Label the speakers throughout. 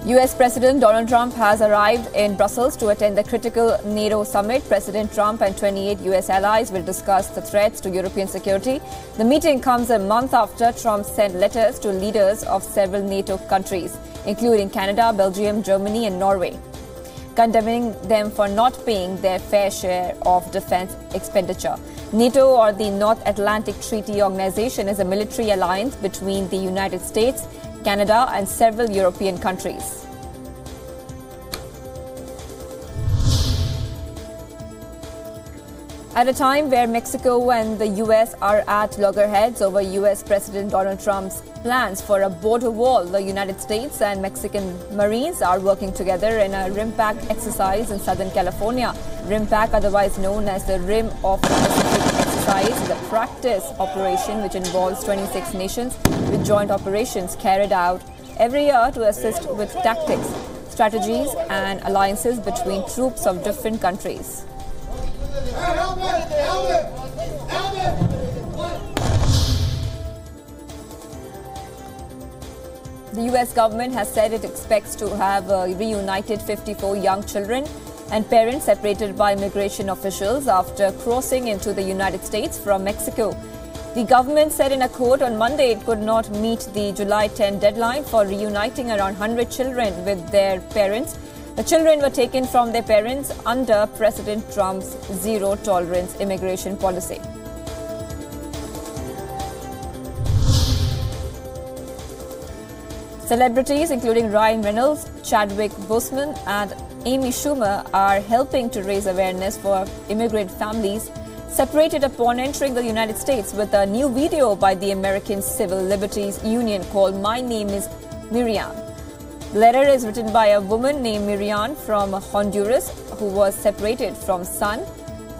Speaker 1: US President Donald Trump has arrived in Brussels to attend the critical NATO summit. President Trump and 28 US allies will discuss the threats to European security. The meeting comes a month after Trump sent letters to leaders of several NATO countries, including Canada, Belgium, Germany and Norway, condemning them for not paying their fair share of defense expenditure. NATO, or the North Atlantic Treaty Organization, is a military alliance between the United States, Canada and several European countries. At a time where Mexico and the US are at loggerheads over US President Donald Trump's plans for a border wall, the United States and Mexican Marines are working together in a RIMPAC exercise in Southern California. RIMPAC, otherwise known as the Rim of the Pacific exercise, is a practice operation which involves 26 nations with joint operations carried out every year to assist with tactics, strategies and alliances between troops of different countries. The US government has said it expects to have reunited 54 young children and parents separated by immigration officials after crossing into the United States from Mexico. The government said in a quote on Monday it could not meet the July 10 deadline for reuniting around 100 children with their parents. The children were taken from their parents under President Trump's zero-tolerance immigration policy. Celebrities including Ryan Reynolds, Chadwick Boseman and Amy Schumer are helping to raise awareness for immigrant families separated upon entering the United States with a new video by the American Civil Liberties Union called My Name is Miriam. The letter is written by a woman named Miriam from Honduras who was separated from son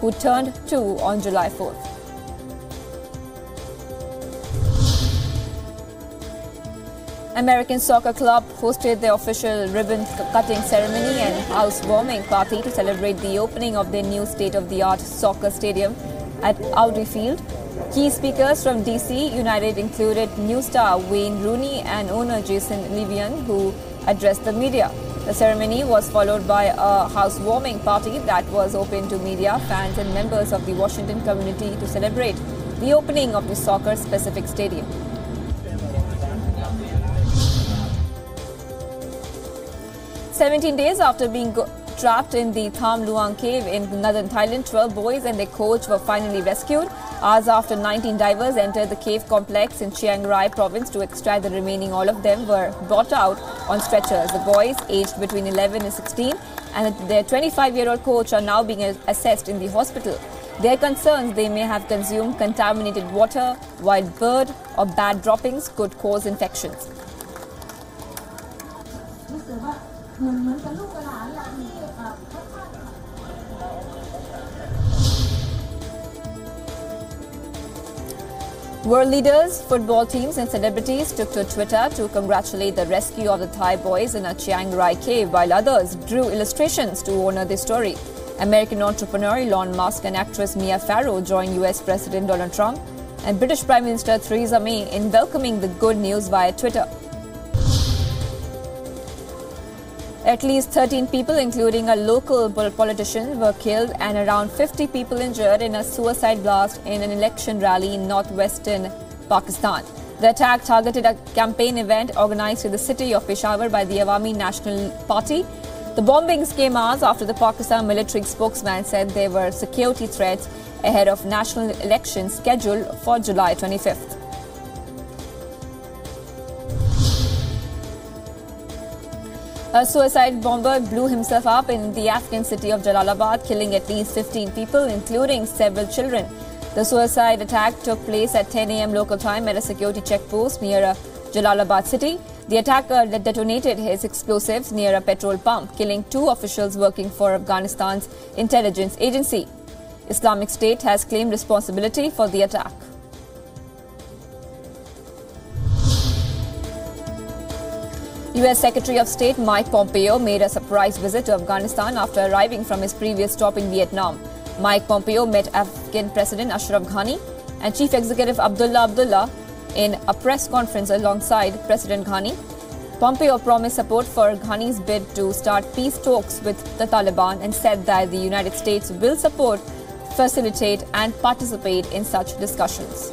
Speaker 1: who turned 2 on July 4th. American Soccer Club hosted the official ribbon-cutting ceremony and housewarming party to celebrate the opening of their new state-of-the-art soccer stadium at Audi Field. Key speakers from DC United included new star Wayne Rooney and owner Jason Levian, who addressed the media. The ceremony was followed by a housewarming party that was open to media, fans and members of the Washington community to celebrate the opening of the soccer-specific stadium. 17 days after being trapped in the Tham Luang cave in northern Thailand, 12 boys and their coach were finally rescued. Hours after 19 divers entered the cave complex in Chiang Rai province to extract the remaining, all of them were brought out on stretchers. The boys, aged between 11 and 16, and their 25-year-old coach are now being assessed in the hospital. Their concerns they may have consumed contaminated water, wild bird or bad droppings could cause infections. World leaders, football teams and celebrities took to Twitter to congratulate the rescue of the Thai boys in a Chiang Rai cave, while others drew illustrations to honor their story. American entrepreneur Elon Musk and actress Mia Farrow joined US President Donald Trump and British Prime Minister Theresa May in welcoming the good news via Twitter. At least 13 people, including a local politician, were killed and around 50 people injured in a suicide blast in an election rally in northwestern Pakistan. The attack targeted a campaign event organized in the city of Peshawar by the Awami National Party. The bombings came hours after the Pakistan military spokesman said there were security threats ahead of national elections scheduled for July 25th. A suicide bomber blew himself up in the Afghan city of Jalalabad, killing at least 15 people, including several children. The suicide attack took place at 10 a.m. local time at a security checkpost near Jalalabad city. The attacker detonated his explosives near a petrol pump, killing 2 officials working for Afghanistan's intelligence agency. Islamic State has claimed responsibility for the attack. U.S. Secretary of State Mike Pompeo made a surprise visit to Afghanistan after arriving from his previous stop in Vietnam. Mike Pompeo met Afghan President Ashraf Ghani and Chief Executive Abdullah Abdullah in a press conference alongside President Ghani. Pompeo promised support for Ghani's bid to start peace talks with the Taliban and said that the United States will support, facilitate and participate in such discussions.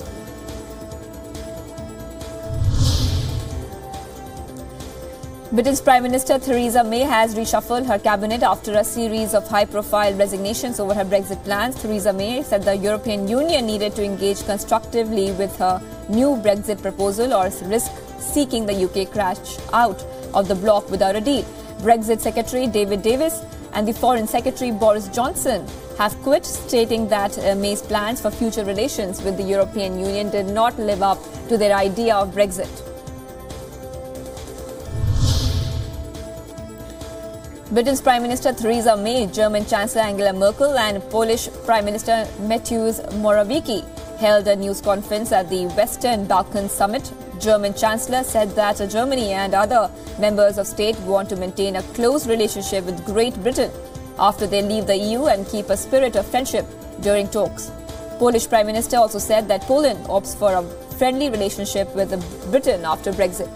Speaker 1: Britain's Prime Minister Theresa May has reshuffled her cabinet after a series of high-profile resignations over her Brexit plans. Theresa May said the European Union needed to engage constructively with her new Brexit proposal or risk seeking the UK crash out of the bloc without a deal. Brexit Secretary David Davis and the Foreign Secretary Boris Johnson have quit, stating that May's plans for future relations with the European Union did not live up to their idea of Brexit. Britain's Prime Minister Theresa May, German Chancellor Angela Merkel and Polish Prime Minister Mateusz Morawiecki held a news conference at the Western Balkans Summit. German Chancellor said that Germany and other members of state want to maintain a close relationship with Great Britain after they leave the EU and keep a spirit of friendship during talks. Polish Prime Minister also said that Poland opts for a friendly relationship with Britain after Brexit.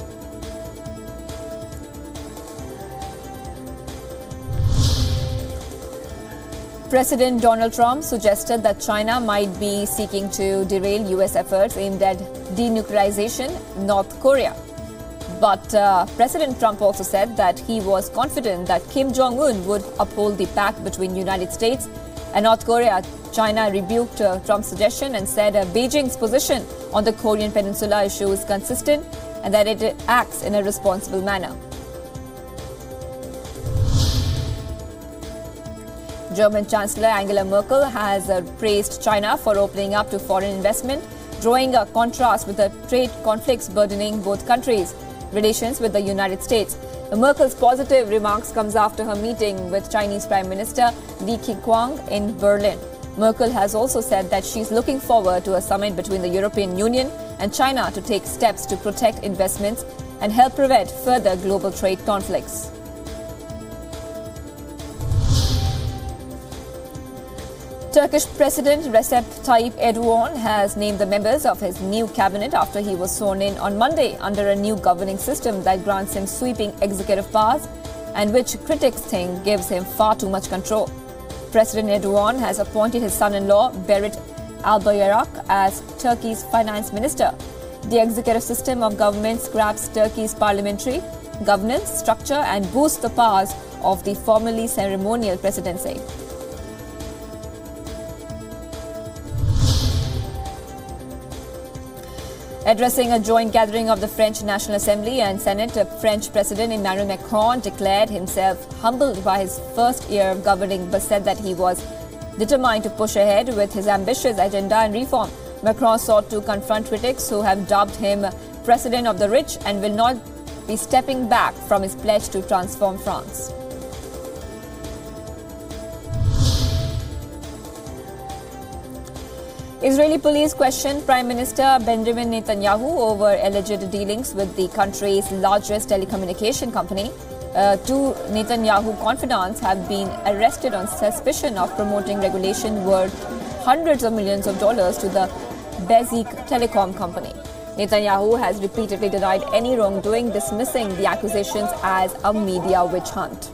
Speaker 1: President Donald Trump suggested that China might be seeking to derail US efforts aimed at denuclearization North Korea. But President Trump also said that he was confident that Kim Jong-un would uphold the pact between United States and North Korea. China rebuked Trump's suggestion and said Beijing's position on the Korean Peninsula issue is consistent and that it acts in a responsible manner. German Chancellor Angela Merkel has praised China for opening up to foreign investment, drawing a contrast with the trade conflicts burdening both countries' relations with the United States. Merkel's positive remarks comes after her meeting with Chinese Prime Minister Li Keqiang in Berlin. Merkel has also said that she's looking forward to a summit between the European Union and China to take steps to protect investments and help prevent further global trade conflicts. Turkish President Recep Tayyip Erdogan has named the members of his new cabinet after he was sworn in on Monday under a new governing system that grants him sweeping executive powers and which critics think gives him far too much control. President Erdogan has appointed his son-in-law Berit Albayrak as Turkey's finance minister. The executive system of government scraps Turkey's parliamentary governance structure and boosts the powers of the formally ceremonial presidency. Addressing a joint gathering of the French National Assembly and Senate, French President Emmanuel Macron declared himself humbled by his first year of governing but said that he was determined to push ahead with his ambitious agenda and reform. Macron sought to confront critics who have dubbed him president of the rich and will not be stepping back from his pledge to transform France. Israeli police questioned Prime Minister Benjamin Netanyahu over alleged dealings with the country's largest telecommunication company. Two Netanyahu confidants have been arrested on suspicion of promoting regulation worth hundreds of millions of dollars to the Bezik telecom company. Netanyahu has repeatedly denied any wrongdoing, dismissing the accusations as a media witch hunt.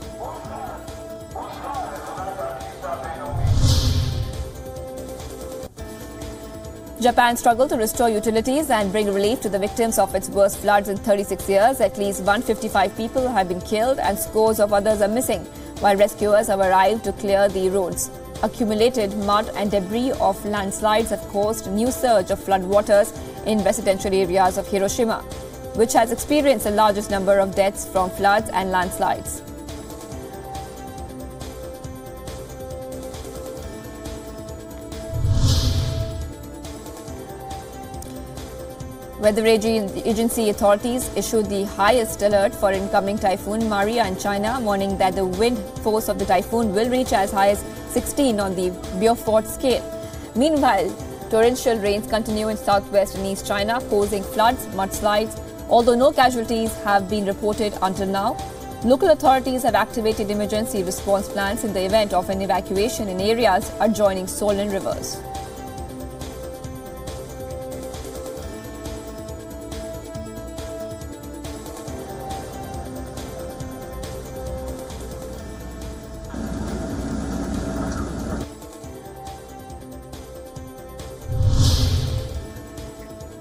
Speaker 1: Japan struggled to restore utilities and bring relief to the victims of its worst floods in 36 years. At least 155 people have been killed and scores of others are missing, while rescuers have arrived to clear the roads. Accumulated mud and debris of landslides have caused a new surge of floodwaters in residential areas of Hiroshima, which has experienced the largest number of deaths from floods and landslides. Weather agency authorities issued the highest alert for incoming typhoon Maria in China, warning that the wind force of the typhoon will reach as high as 16 on the Beaufort scale. Meanwhile, torrential rains continue in southwest and east China, causing floods, mudslides. Although no casualties have been reported until now, local authorities have activated emergency response plans in the event of an evacuation in areas adjoining swollen rivers.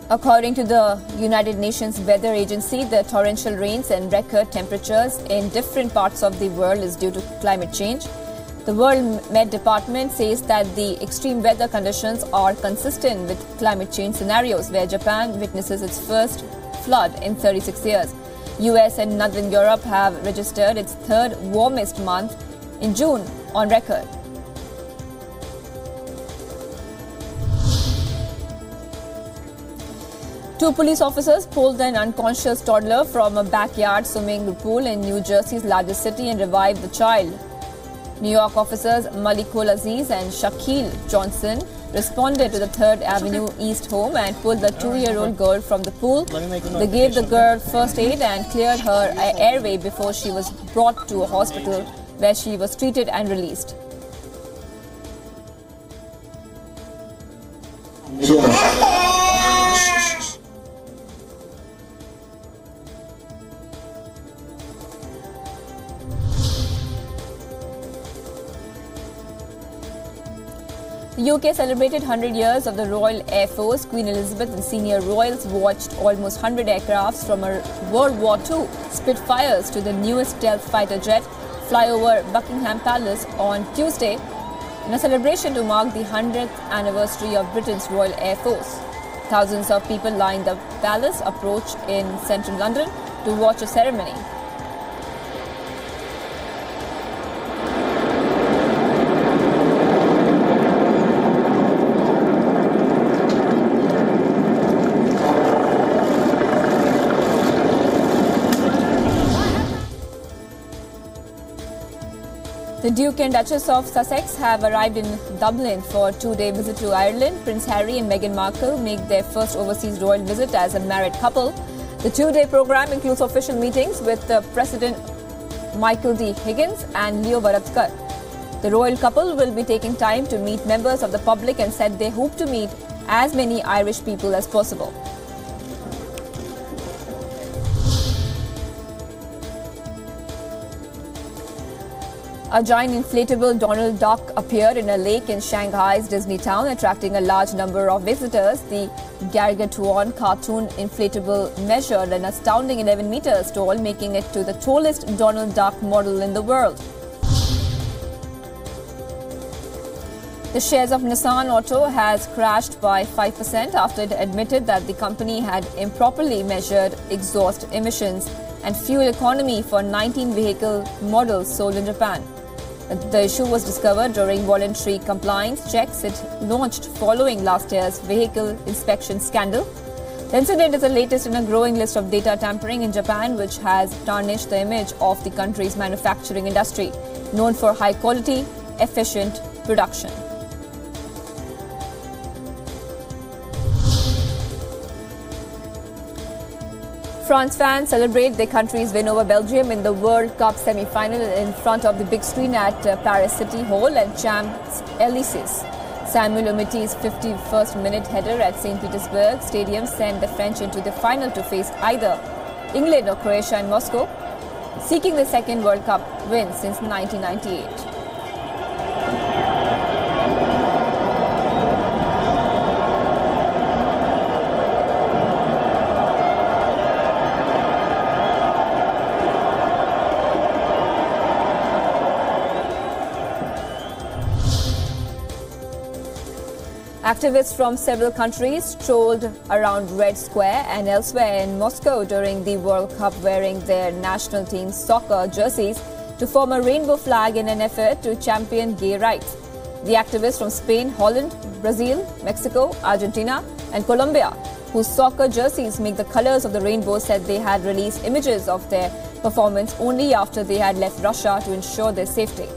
Speaker 1: According to the United Nations Weather Agency, the torrential rains and record temperatures in different parts of the world is due to climate change. The World Met Department says that the extreme weather conditions are consistent with climate change scenarios, where Japan witnesses its first flood in 36 years. US and Northern Europe have registered its third warmest month in June on record. Two police officers pulled an unconscious toddler from a backyard swimming pool in New Jersey's largest city and revived the child. New York officers Malikul Aziz and Shaquille Johnson responded to the 3rd Avenue East home and pulled the 2-year-old girl from the pool. They gave the girl first aid and cleared her airway before she was brought to a hospital, where she was treated and released. The UK celebrated 100 years of the Royal Air Force. Queen Elizabeth and senior royals watched almost 100 aircrafts from a World War II Spitfires to the newest stealth fighter jet fly over Buckingham Palace on Tuesday in a celebration to mark the 100th anniversary of Britain's Royal Air Force. Thousands of people lined the palace approach in central London to watch a ceremony. The Duke and Duchess of Sussex have arrived in Dublin for a 2-day visit to Ireland. Prince Harry and Meghan Markle make their first overseas royal visit as a married couple. The 2-day program includes official meetings with President Michael D. Higgins and Leo Varadkar. The royal couple will be taking time to meet members of the public and said they hope to meet as many Irish people as possible. A giant inflatable Donald Duck appeared in a lake in Shanghai's Disney town, attracting a large number of visitors. The Gargantuan cartoon inflatable measured an astounding 11 meters tall, making it to the tallest Donald Duck model in the world. The shares of Nissan Auto has crashed by 5% after it admitted that the company had improperly measured exhaust emissions and fuel economy for 19 vehicle models sold in Japan. The issue was discovered during voluntary compliance checks it launched following last year's vehicle inspection scandal. The incident is the latest in a growing list of data tampering in Japan, which has tarnished the image of the country's manufacturing industry, known for high quality, efficient production. France fans celebrate their country's win over Belgium in the World Cup semi-final in front of the big screen at Paris City Hall and Champs-Élysées. Samuel Umtiti's 51st minute header at St. Petersburg Stadium sent the French into the final to face either England or Croatia in Moscow, seeking the second World Cup win since 1998. Activists from several countries strolled around Red Square and elsewhere in Moscow during the World Cup wearing their national team's soccer jerseys to form a rainbow flag in an effort to champion gay rights. The activists from Spain, Holland, Brazil, Mexico, Argentina and Colombia, whose soccer jerseys make the colors of the rainbow, said they had released images of their performance only after they had left Russia to ensure their safety.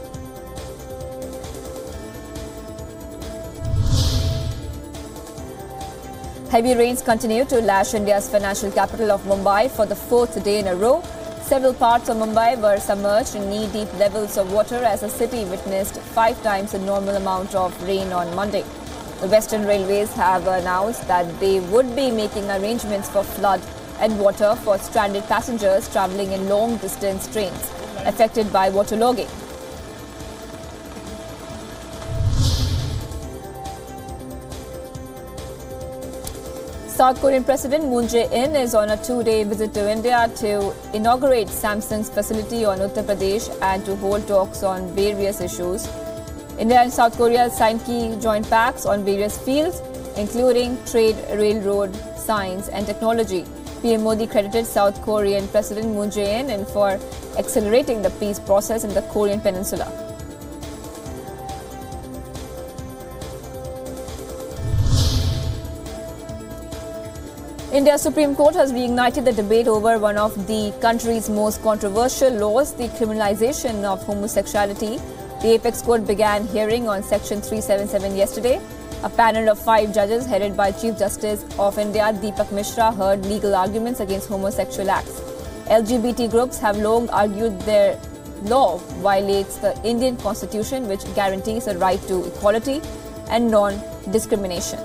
Speaker 1: Heavy rains continue to lash India's financial capital of Mumbai for the 4th day in a row. Several parts of Mumbai were submerged in knee-deep levels of water as the city witnessed 5 times the normal amount of rain on Monday. The Western Railways have announced that they would be making arrangements for flood and water for stranded passengers travelling in long-distance trains affected by waterlogging. South Korean President Moon Jae-in is on a two-day visit to India to inaugurate Samsung's facility on Uttar Pradesh and to hold talks on various issues. India and South Korea signed key joint pacts on various fields, including trade, railroad, science and technology. PM Modi credited South Korean President Moon Jae-in for accelerating the peace process in the Korean Peninsula. India's Supreme Court has reignited the debate over one of the country's most controversial laws, the criminalization of homosexuality. The Apex Court began hearing on Section 377 yesterday. A panel of 5 judges headed by Chief Justice of India Deepak Mishra heard legal arguments against homosexual acts. LGBT groups have long argued their law violates the Indian Constitution, which guarantees a right to equality and non-discrimination.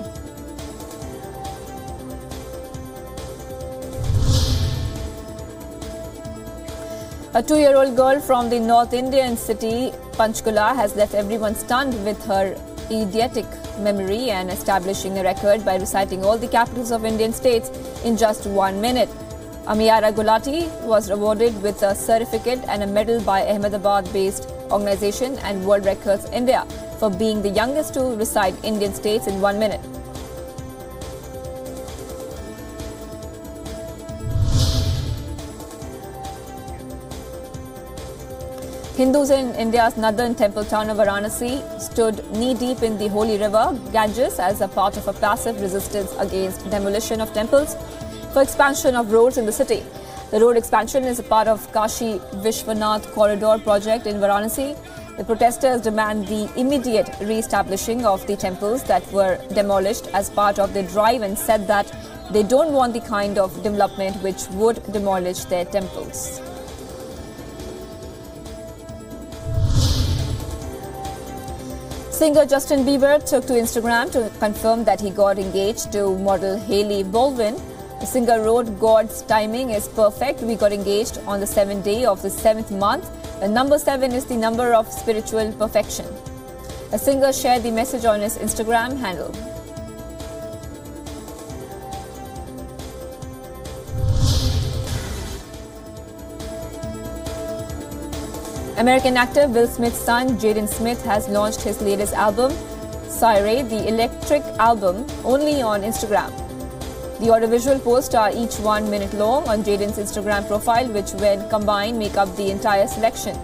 Speaker 1: A 2-year-old girl from the North Indian city Panchkula has left everyone stunned with her eidetic memory and establishing a record by reciting all the capitals of Indian states in just 1 minute. Amiyara Gulati was awarded with a certificate and a medal by Ahmedabad-based organization and World Records India for being the youngest to recite Indian states in 1 minute. Hindus in India's northern temple town of Varanasi stood knee-deep in the holy river Ganges as a part of a passive resistance against demolition of temples for expansion of roads in the city. The road expansion is a part of Kashi Vishwanath corridor project in Varanasi. The protesters demand the immediate re-establishing of the temples that were demolished as part of their drive and said that they don't want the kind of development which would demolish their temples. Singer Justin Bieber took to Instagram to confirm that he got engaged to model Hailey Baldwin. The singer wrote, "God's timing is perfect. We got engaged on the 7th day of the 7th month. The number 7 is the number of spiritual perfection." The singer shared the message on his Instagram handle. American actor Will Smith's son, Jaden Smith, has launched his latest album, Sire, the electric album, only on Instagram. The audiovisual posts are each 1 minute long on Jaden's Instagram profile, which when combined make up the entire selection.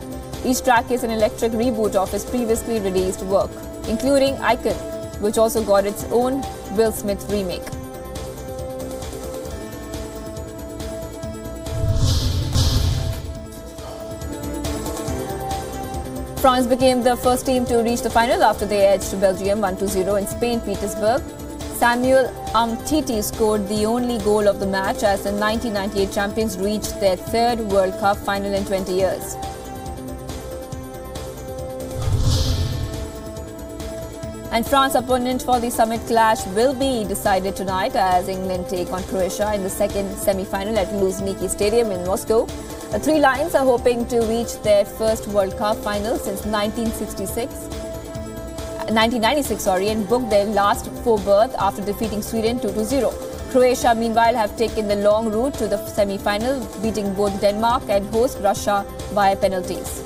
Speaker 1: Each track is an electric reboot of his previously released work, including Icon, which also got its own Will Smith remake. France became the first team to reach the final after they edged Belgium 1-0 in St. Petersburg. Samuel Umtiti scored the only goal of the match as the 1998 champions reached their 3rd World Cup final in 20 years. And France's opponent for the summit clash will be decided tonight as England take on Croatia in the 2nd semi-final at Luzhniki Stadium in Moscow. The Three Lions are hoping to reach their first World Cup final since 1996 and booked their last 4 berth after defeating Sweden 2-0. Croatia, meanwhile, have taken the long route to the semi-final, beating both Denmark and host Russia via penalties.